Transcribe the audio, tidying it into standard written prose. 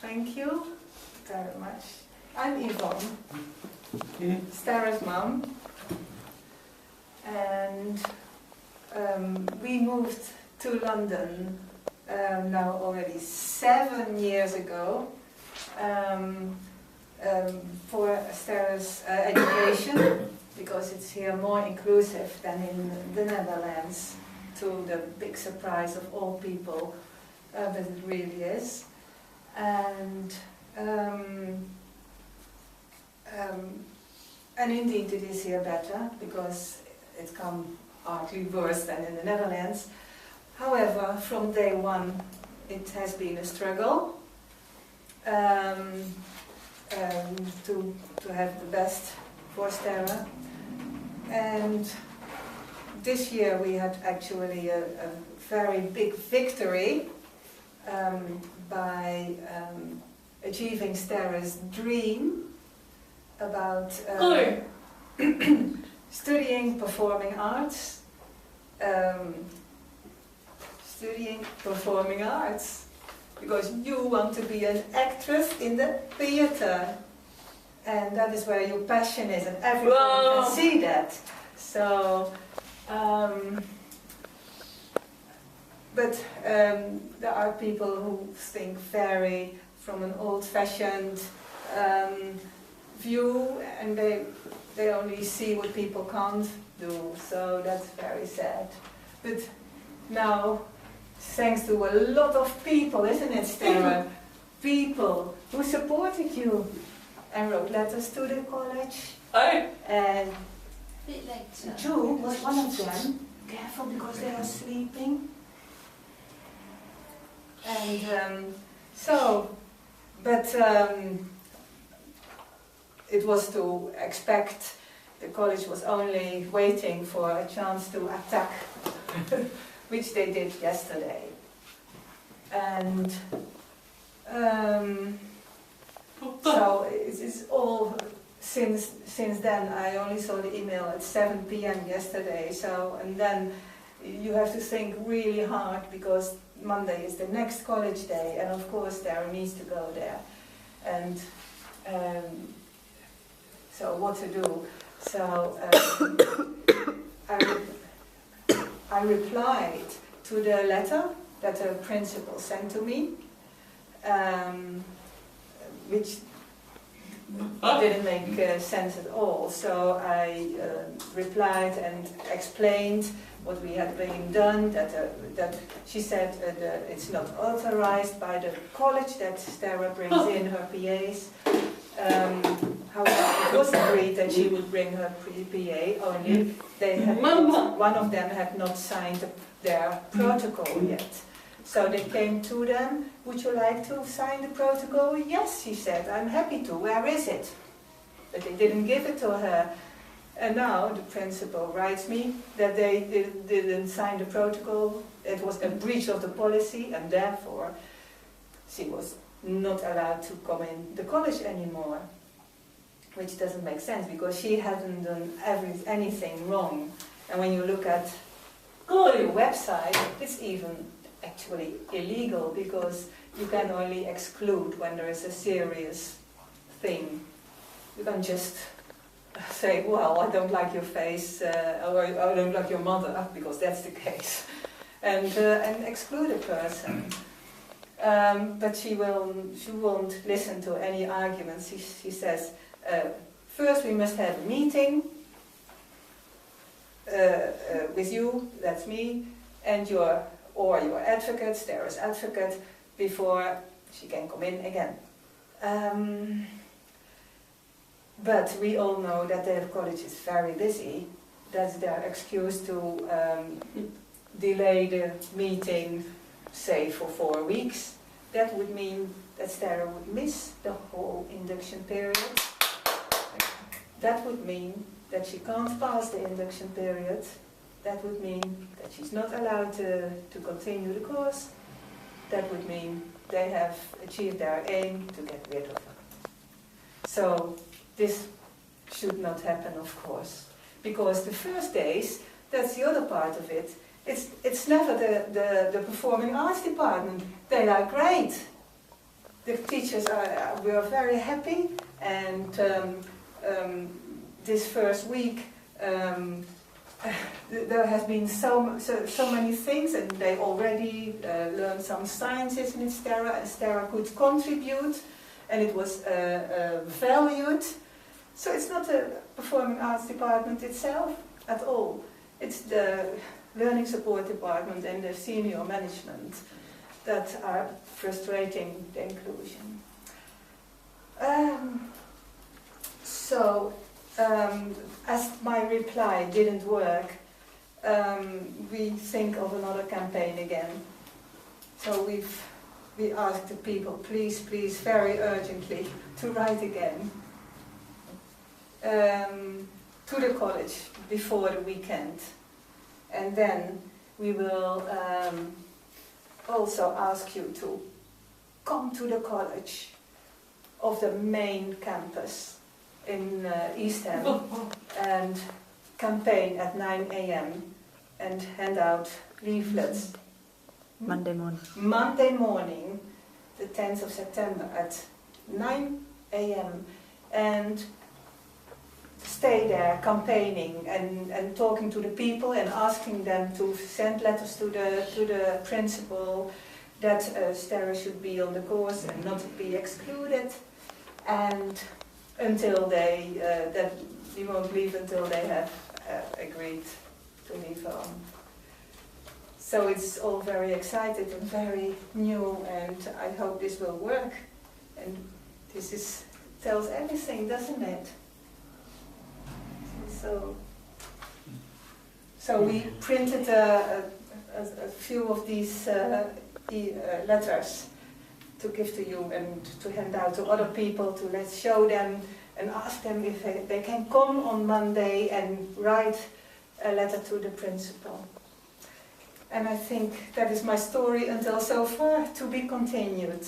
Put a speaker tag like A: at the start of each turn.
A: Thank you very much. I'm Yvonne, Sterre's mum, and we moved to London now already 7 years ago for Sterre's education, because it's here more inclusive than in the Netherlands, to the big surprise of all people, but it really is. And indeed it is here better, because it's come hardly worse than in the Netherlands. However, from day one it has been a struggle to have the best for Sterre. And this year we had actually a very big victory by achieving Sterre's dream about studying performing arts. Studying performing arts, because you want to be an actress in the theatre, and that is where your passion is, and everyone can see that. So, but there are people who think very from an old-fashioned view, and they only see what people can't do. So that's very sad. But now, thanks to a lot of people, isn't it, Sterre? People who supported you and wrote letters to the college. And Ju was one of them. Careful, because they are sleeping. And it was to expect. The college was only waiting for a chance to attack, which they did yesterday. And so it's all, since then I only saw the email at 7 p.m. yesterday, so, and then you have to think really hard, because Monday is the next college day, and of course Sterre needs to go there. And so what to do? So I replied to the letter that the principal sent to me, which didn't make sense at all. So I replied and explained what we had been done, that she said it's not authorized by the college that Sterre brings in her PAs. However, it was agreed that she would bring her PA, only they had not, one of them had not signed their protocol yet. So they came to them, would you like to sign the protocol? Yes, she said, I'm happy to, where is it? But they didn't give it to her. And now the principal writes me that they didn't sign the protocol, it was a breach of the policy, and therefore she was not allowed to come in the college anymore, which doesn't make sense, because she hasn't done anything wrong. And when you look at your website, it's even actually illegal, because you can only exclude when there is a serious thing. You can just say, well, I don't like your face, or I don't like your mother, because that's the case, and exclude a person. But she won't listen to any arguments. She says, first we must have a meeting with you, that's me, and your advocate, Sterre's advocate, before she can come in again. But we all know that the college is very busy. That's their excuse to delay the meeting, say, for 4 weeks. That would mean that Sterre would miss the whole induction period. That would mean that she can't pass the induction period. That would mean that she's not allowed to continue the course. That would mean they have achieved their aim to get rid of her. So this should not happen, of course, because the first days, that's the other part of it. It's never the performing arts department. They are great. the teachers we are very happy, and this first week there has been so many things, and they already learned some sciences in Sterre, and Sterre could contribute, and it was valued. So it's not the performing arts department itself at all. It's the learning support department and the senior management that are frustrating the inclusion. As my reply didn't work, we think of another campaign again. So we asked the people, please, very urgently, to write again to the college before the weekend. And then we will also ask you to come to the college of the main campus in East End and campaign at 9 a.m. and hand out leaflets.
B: Monday morning.
A: Monday morning, the 10th of September at 9 a.m. and stay there campaigning and talking to the people and asking them to send letters to the principal that Sterre should be on the course and not be excluded, and until they that we won't leave until they have agreed to leave on. So it's all very excited and very new, and I hope this will work. And this tells everything, doesn't it? So we printed a few of these letters to give to you and to hand out to other people, to show them and ask them if they can come on Monday and write a letter to the principal. And I think that is my story until so far, to be continued.